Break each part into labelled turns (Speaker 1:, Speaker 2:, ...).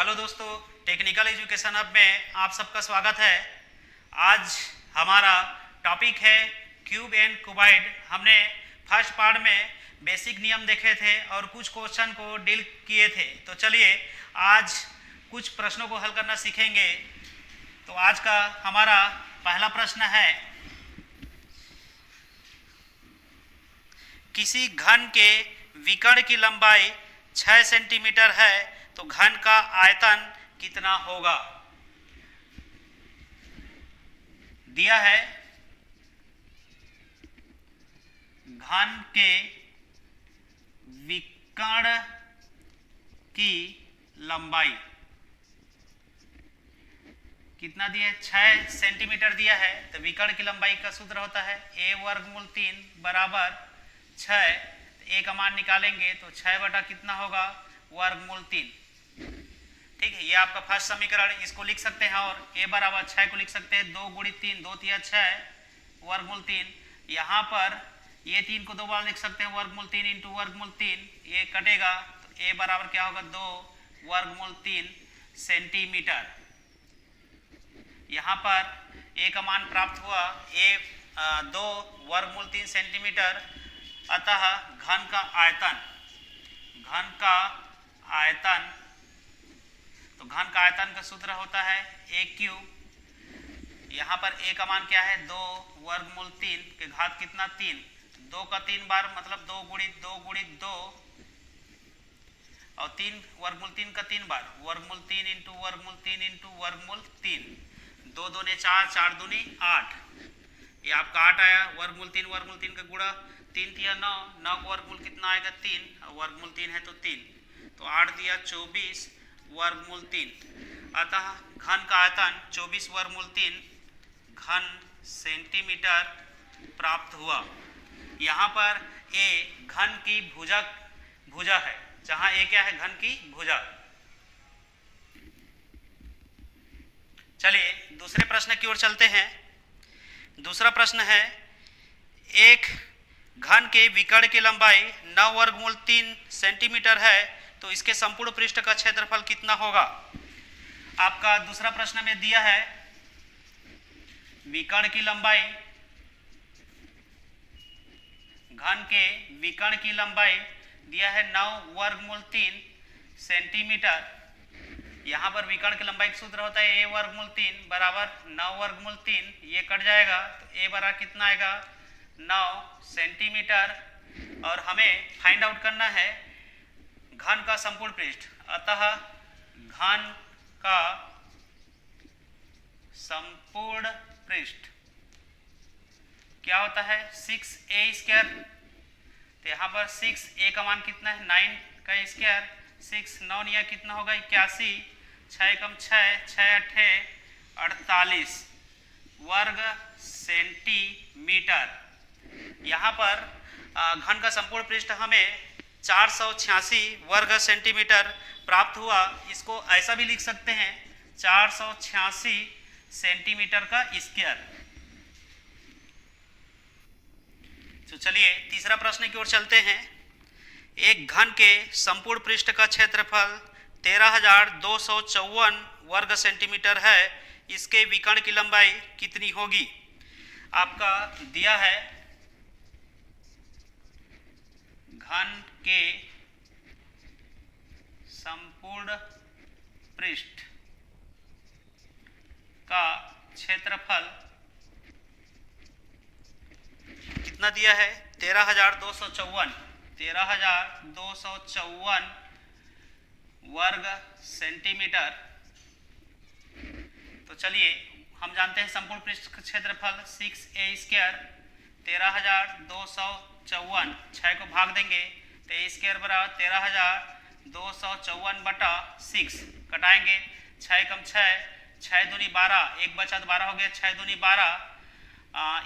Speaker 1: Hello दोस्तों, technical education hub में आप सबका स्वागत है। आज हमारा टॉपिक है क्यूब एंड क्यूबॉइड। हमने फर्स्ट पार्ट में बेसिक नियम देखे थे और कुछ क्वेश्चन को डील किए थे। तो चलिए आज कुछ प्रश्नों को हल करना सीखेंगे। तो आज का हमारा पहला प्रश्न है, किसी घन के विकर्ण की लंबाई 6 सेंटीमीटर है तो घन का आयतन कितना होगा। दिया है घन के विकर्ण की लंबाई कितना दिया है, 6 सेंटीमीटर दिया है। तो विकर्ण की लंबाई का सूत्र होता है a वर्गमूल 3 बराबर 6। a का मान निकालेंगे तो 6 बटा कितना होगा, वर्गमूल 3। ठीक है, ये आपका फर्स्ट समीकरण। इसको लिख सकते हैं और a बराबर 6 को लिख सकते हैं 2 गुणित 3, 2 तिया 6 वर्गमूल 3। यहाँ पर ये 3 को 2 बार लिख सकते हैं, वर्गमूल 3 इंटू वर्गमूल 3। ये कटेगा तो a बराबर क्या होगा, 2 वर्गमूल 3 सेंटीमीटर। यहाँ पर a का मान प्राप्त हुआ, a 2 वर्गमूल 3 सेंटीमीटर। अतः घन का आयतन, तो घन का आयतन का सूत्र होता है a क्यूब। यहाँ पर a का मान क्या है, 2 वर्गमूल 3 के घात कितना, 3। 2 का 3 बार मतलब 2 गुणित 2 गुणित 2 और 3 वर्गमूल 3 का 3 बार, वर्गमूल 3 इंटू वर्गमूल 3 इंटू वर्गमूल 3। 2 दूनी 4, 4 दूनी 8। ये आपका 8 आया। वर्गमूल 3 का गुणा 3 तिया 9, 9 का वर्गमूल कितना आएगा, 3। वर्गमूल 3 है तो 3, तो 8 दिया 24 वर्गमूल 3। अतः घन का आयतन 24 वर्गमूल 3 घन सेंटीमीटर प्राप्त हुआ। यहाँ पर a घन की भुजा है, जहाँ a क्या है, घन की भुजा। चलिए दूसरे प्रश्न की ओर चलते हैं। दूसरा प्रश्न है, एक घन के विकर्ण की लंबाई 9 वर्गमूल 3 सेंटीमीटर है तो इसके संपूर्ण पृष्ठ का क्षेत्रफल कितना होगा। आपका दूसरा प्रश्न में दिया है विकर्ण की लंबाई, घन के विकर्ण की लंबाई दिया है 9 वर्गमूल 3 सेंटीमीटर। यहाँ पर विकर्ण की लंबाई का सूत्र होता है a वर्गमूल 3 बराबर 9 वर्गमूल 3। ये कट जाएगा तो a बराबर कितना आएगा, 9 सेंटीमीटर। और हमें फाइंड आउट करना है घन का संपूर्ण पृष्ठ। अतः घन का संपूर्ण पृष्ठ क्या होता है, 6a²। तो यहाँ पर 6a का मान कितना है, 9 का स्क्वायर। 6 9 या कितना होगा, 81। 6 कम 6, 6 8 48 वर्ग सेंटीमीटर। यहाँ पर घन का संपूर्ण पृष्ठ हमें 486 वर्ग सेंटीमीटर प्राप्त हुआ। इसको ऐसा भी लिख सकते हैं, 486 सेंटीमीटर का स्क्वायर। तो चलिए तीसरा प्रश्न की ओर चलते हैं। एक घन के संपूर्ण पृष्ठ का क्षेत्रफल 13,254 वर्ग सेंटीमीटर है। इसके विकर्ण की लंबाई कितनी होगी। आपका दिया है घन के संपूर्ण पृष्ठ का क्षेत्रफल कितना दिया है, 13,254 वर्ग सेंटीमीटर। तो चलिए हम जानते हैं संपूर्ण पृष्ठ का क्षेत्रफल 6a²। 13,254 6 को भाग देंगे तो a² बराबर 13,254 बटा 6। कटाएंगे 6 कम 6, 6 दूनी 12, 1 बचा तो 12 हो गया, 6 दूनी 12।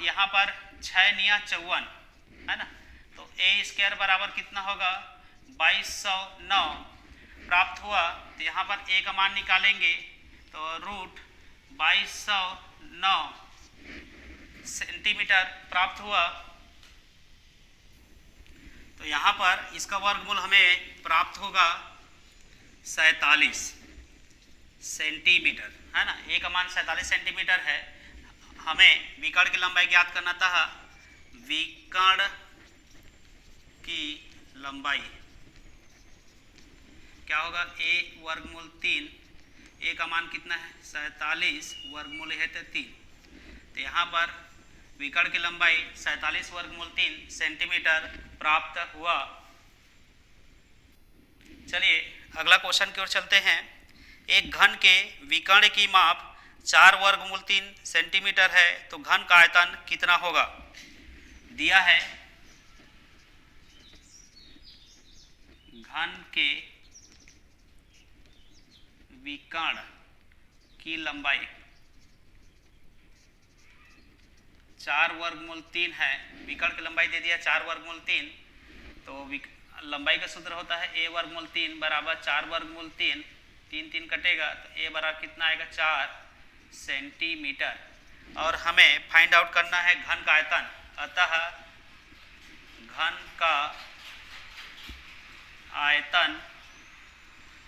Speaker 1: यहाँ पर 6 निया 54 है ना। तो a² बराबर कितना होगा, 2209 प्राप्त हुआ। तो यहाँ पर a का मान निकालेंगे तो रूट 2209 सेंटीमीटर प्राप्त हुआ। तो यहाँ पर इसका वर्गमूल हमें प्राप्त होगा 47। सेंटीमीटर, है ना। ए का मान 47 सेंटीमीटर है। हमें विकर्ण की लंबाई ज्ञात करना था। विकर्ण की लंबाई क्या होगा, a वर्गमूल 3, a का मान कितना है 47 वर्गमूल है तो 3, तो यहाँ पर विकर्ण की लंबाई 47 वर्गमूल 3 सेंटीमीटर प्राप्त हुआ। चलिए अगला क्वेश्चन की ओर चलते हैं। एक घन के विकर्ण की माप 4 वर्गमूल 3 सेंटीमीटर है, तो घन का आयतन कितना होगा। दिया है घन के विकर्ण की लंबाई 4 वर्गमूल 3 है। विकर्ण की लंबाई दे दिया 4 वर्गमूल 3, तो लंबाई का सूत्र होता है a वर्गमूल 3 बराबर 4 वर्गमूल 3, 3 3 कटेगा तो a बराबर कितना आएगा 4 सेंटीमीटर। और हमें फाइंड आउट करना है घन का आयतन। अतः घन का आयतन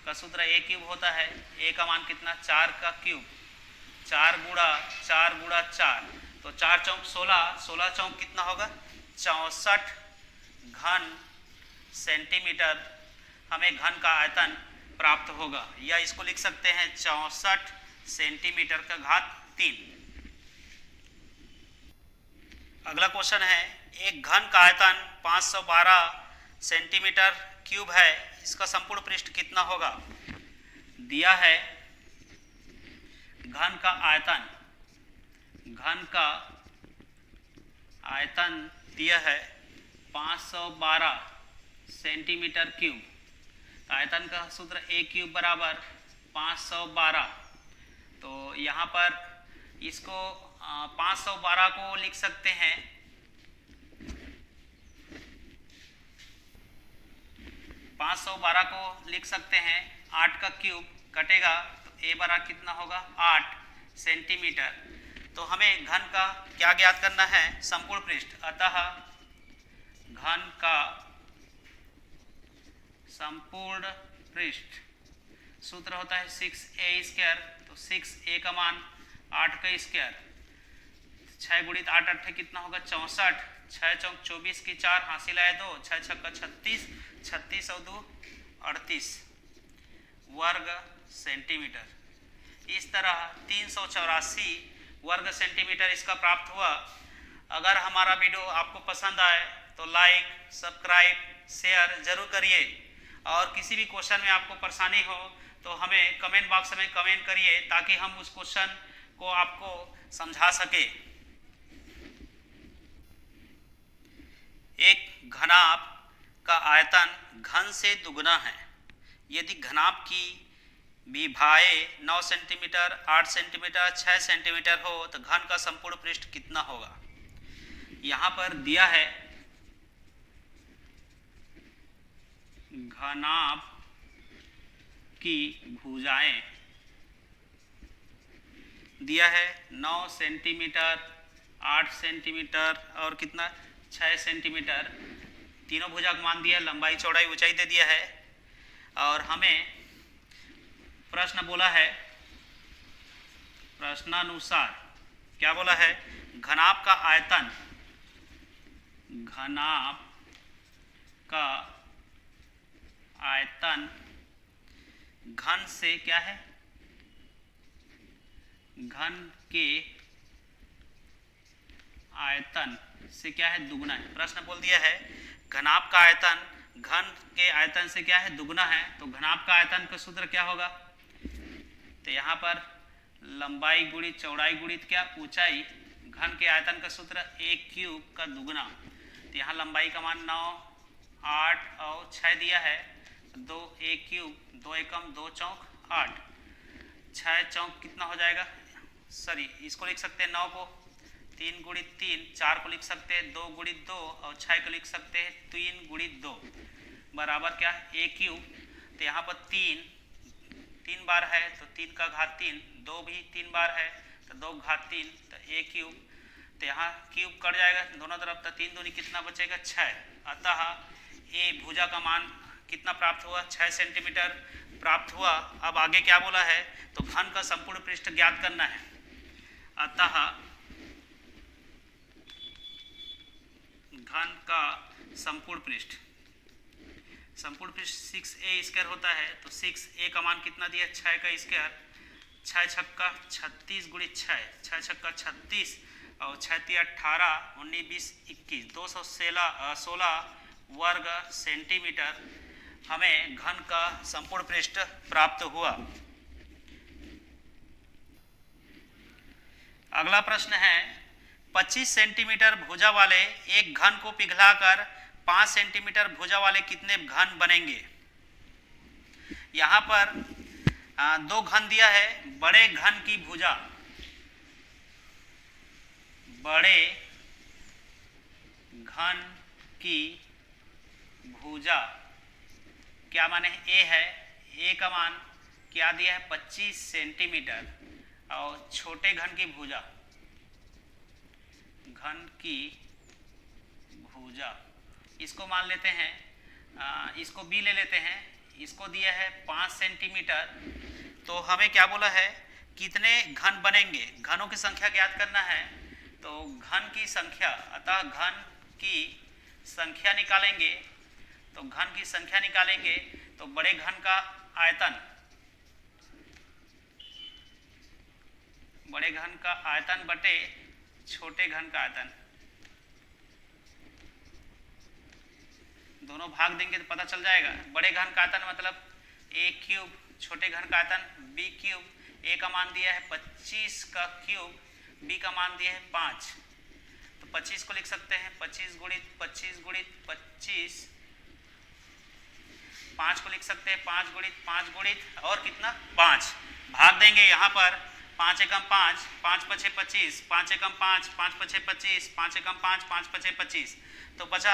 Speaker 1: का सूत्र a क्यूब होता है। a का मान कितना 4 का क्यूब, 4 गुणा 4, तो 4 चौक 16, 16 चौक कितना होगा 64 घन सेंटीमीटर। हमें घन का आयतन प्राप्त होगा, या इसको लिख सकते हैं 64 सेंटीमीटर का घात 3। अगला क्वेश्चन है, एक घन का आयतन 512 सेंटीमीटर क्यूब है, इसका संपूर्ण पृष्ठ कितना होगा। दिया है घन का आयतन दिया है 512 सेंटीमीटर क्यूब। आयतन का सूत्र a क्यूब बराबर 512, तो यहाँ पर इसको 512 को लिख सकते हैं 512 को लिख सकते हैं 8 का क्यूब कटेगा तो a बराबर कितना होगा 8 सेंटीमीटर। तो हमें घन का क्या ज्ञात करना है, संपूर्ण पृष्ठ। अतः घन का संपूर्ण पृष्ठ सूत्र होता है 6a², तो 6a का मान 8 का स्क्वायर, 6 गुणित 8 8 कितना होगा 64, 6 चौक 24 की 4 हासिल आए 2, 6 छक्का 36, 36 और 2 38 वर्ग सेंटीमीटर। इस तरह 384 वर्ग सेंटीमीटर इसका प्राप्त हुआ। अगर हमारा वीडियो आपको पसंद आए तो लाइक, सब्सक्राइब, शेयर जरूर करिए, और किसी भी क्वेश्चन में आपको परेशानी हो तो हमें कमेंट बॉक्स में कमेंट करिए ताकि हम उस क्वेश्चन को आपको समझा सके। एक घनाभ का आयतन घन से दुगना है। यदि घनाभ की विभाए 9 सेंटीमीटर, 8 सेंटीमीटर, 6 सेंटीमीटर हो तो घन का संपूर्ण पृष्ठ कितना होगा। यहाँ पर दिया है घनाभ की भुजाएं दिया है 9 सेंटीमीटर, 8 सेंटीमीटर और कितना 6 सेंटीमीटर। तीनों भुजा का मान दिया, लंबाई चौड़ाई ऊंचाई दे दिया है। और हमें प्रश्न बोला है, प्रश्नानुसार क्या बोला है, घनाभ का आयतन, घनाभ का आयतन घन से क्या है, घन के आयतन से क्या है दुगना है। प्रश्न बोल दिया है घनाभ का आयतन घन के आयतन से क्या है दुगना है, तो घनाभ का आयतन का सूत्र क्या होगा। तो यहाँ पर लंबाई गुणित चौड़ाई गुणित क्या ऊंचाई, घन के आयतन का सूत्र a क्यूब का दुगना। तो यहाँ लंबाई का मान 9, 8 और 6 दिया है, 2 a क्यूब, 2 एकम 2 चौक 8, 6 चौक कितना हो जाएगा, सॉरी इसको लिख सकते हैं 9 को 3 गुणित 3, 4 को लिख सकते हैं 2 गुणित 2 और 6 को लिख सकते हैं 3 गुणित 2 बराबर क्या a क्यूब। तो यहाँ पर 3 बार है तो 3 का घात 3, 2 भी 3 बार है तो 2 घात 3, तो a क्यूब। तो यहाँ क्यूब कट जाएगा दोनों तरफ, तो 3 दूनी कितना बचेगा 6। अतः a भुजा का मान कितना प्राप्त हुआ 6 सेंटीमीटर। प्राप्त हुआ। अब आगे क्या बोला है, तो घन का संपूर्ण पृष्ठ ज्ञात करना है। अतः घन का संपूर्ण पृष्ठ 6a² होता है, तो 6a का मान कितना दिया, 6 का स्क्वायर, 6 छक्का 36 गुणित 6 छक्का 36 और 6 × 18 19 20 21 216 वर्ग सेंटीमीटर हमें घन का संपूर्ण पृष्ठ प्राप्त हुआ। अगला प्रश्न है, 25 सेंटीमीटर भुजा वाले एक घन को पिघलाकर 5 सेंटीमीटर भुजा वाले कितने घन बनेंगे। यहाँ पर दो घन दिया है, बड़े घन की भुजा, बड़े घन की भुजा क्या माने ए है, ए का मान क्या दिया है 25 सेंटीमीटर, और छोटे घन की भुजा, घन की भुजा इसको मान लेते हैं, इसको बी ले लेते हैं, इसको दिया है 5 सेंटीमीटर। तो हमें क्या बोला है, कितने घन बनेंगे, घनों की संख्या ज्ञात करना है। तो घन की संख्या, अतः घन की संख्या निकालेंगे, तो घन की संख्या निकालेंगे तो बड़े घन का आयतन, बड़े घन का आयतन बटे छोटे घन का आयतन, दोनों भाग देंगे तो पता चल जाएगा। बड़े घन का आयतन मतलब a³, छोटे घन का आयतन b³। a का मान दिया है 25 का क्यूब, b का मान दिया है 5, तो 25 को लिख सकते हैं 25 गुणित 25 गुणित 25, 5 को लिख सकते हैं 5 गुणित 5 गुणित और कितना 5, भाग देंगे यहाँ पर 5 एकम 5, 5 पछे 25, 5 एकम 5, 5 पछे 25, 5 एकम 5, 5 पछे 25, तो बचा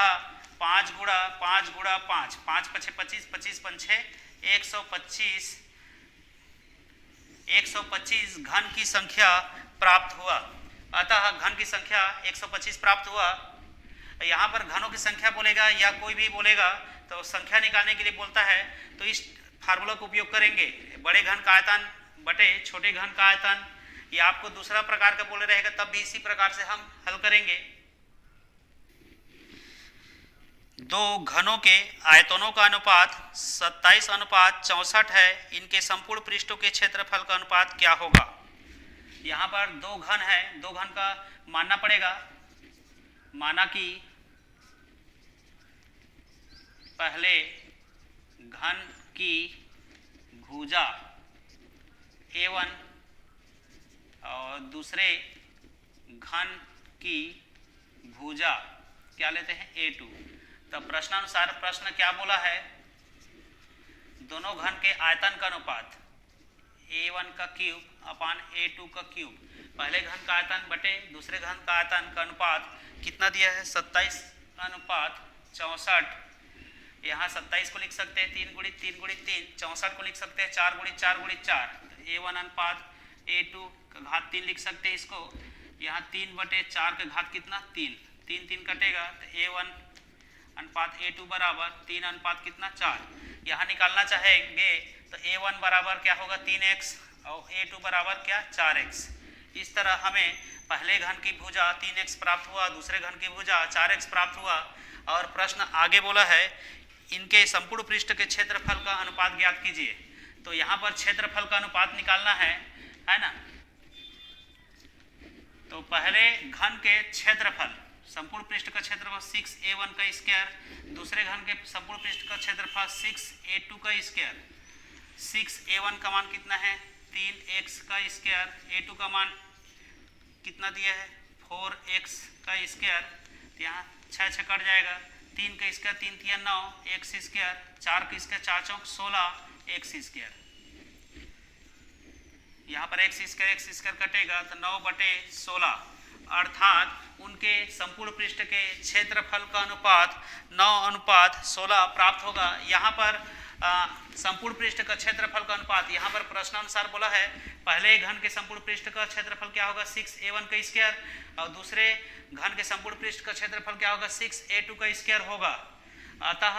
Speaker 1: 5 गुणा 5 गुणा 5, 5 पछे 25, 25 पंछे 125, 125 घन की संख्या प्राप्त हुआ। अतः घन की संख्या 125 प्राप्त हुआ। यहाँ पर घनों की संख्या बोलेगा या कोई भी बोलेगा तो संख्या निकालने के लिए बोलता है, तो इस फार्मूला का उपयोग करेंगे, बड़े घन का आयतन बटे छोटे घन का आयतन। या आपको दूसरा प्रकार का बोले रहेगा तब भी इसी प्रकार से हम हल करेंगे। दो घनों के आयतनों का अनुपात 27:64 है, इनके संपूर्ण पृष्ठों के क्षेत्रफल का अनुपात क्या होगा। यहाँ पर दो घन है, दो घन का मानना पड़ेगा, माना कि पहले घन की भुजा a1 और दूसरे घन की भुजा क्या लेते हैं a2। तब प्रश्नानुसार प्रश्न क्या बोला है, दोनों घन के आयतन का अनुपात a1 का क्यूब अपान a2 का क्यूब, पहले घन का आयतन बटे दूसरे घन का आयतन का अनुपात कितना दिया है 27:64। यहाँ 27 को लिख सकते हैं 3 गुणित 3 गुणित 3, 64 को लिख सकते हैं 4 गुणित 4 गुणित 4, तो a1 अनुपात a2 का घात 3 लिख सकते हैं इसको। यहाँ 3 बटे 4 का घात कितना 3, 3 3 कटेगा, तो a1 अनुपात a2 बराबर 3 अनुपात कितना 4। यहाँ निकालना चाहेंगे तो a1 बराबर क्या होगा 3x और a2 बराबर क्या 4x। इस तरह हमें पहले घन की भुजा 3x प्राप्त हुआ, दूसरे घन की भुजा 4x प्राप्त हुआ। और प्रश्न आगे बोला है इनके संपूर्ण पृष्ठ के क्षेत्रफल का अनुपात ज्ञात कीजिए। तो यहाँ पर क्षेत्रफल का अनुपात निकालना है ना। तो पहले घन के क्षेत्रफल, संपूर्ण पृष्ठ का क्षेत्रफल 6a1 का स्क्वायर, दूसरे घन के संपूर्ण पृष्ठ का क्षेत्रफल 6a2 का स्क्वायर। 6a1 का मान कितना है 3x का स्क्वायर, a2 का मान कितना दिया है 4x का स्क्वायर, तो यहाँ 6 6 कट जाएगा, 3 का स्क्वायर 3 3 9 x स्क्वायर, 4 का स्क्वायर 4 चौक 16 x स्क्वायर। यहाँ पर x स्क्वायर कटेगा तो 9 बटे 16, अर्थात उनके संपूर्ण पृष्ठ के क्षेत्रफल का अनुपात 9:16 प्राप्त होगा। यहाँ पर संपूर्ण पृष्ठ का क्षेत्रफल का अनुपात यहाँ पर प्रश्नानुसार बोला है, पहले घन के संपूर्ण पृष्ठ का क्षेत्रफल क्या होगा 6a1 का स्क्वायर और दूसरे घन के संपूर्ण पृष्ठ का क्षेत्रफल क्या होगा 6a2 का स्क्वायर होगा। अतः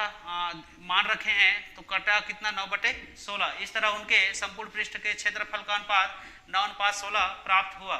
Speaker 1: मान रखे हैं तो कटा कितना 9/16। इस तरह उनके संपूर्ण पृष्ठ के क्षेत्रफल का अनुपात 9:16 प्राप्त हुआ।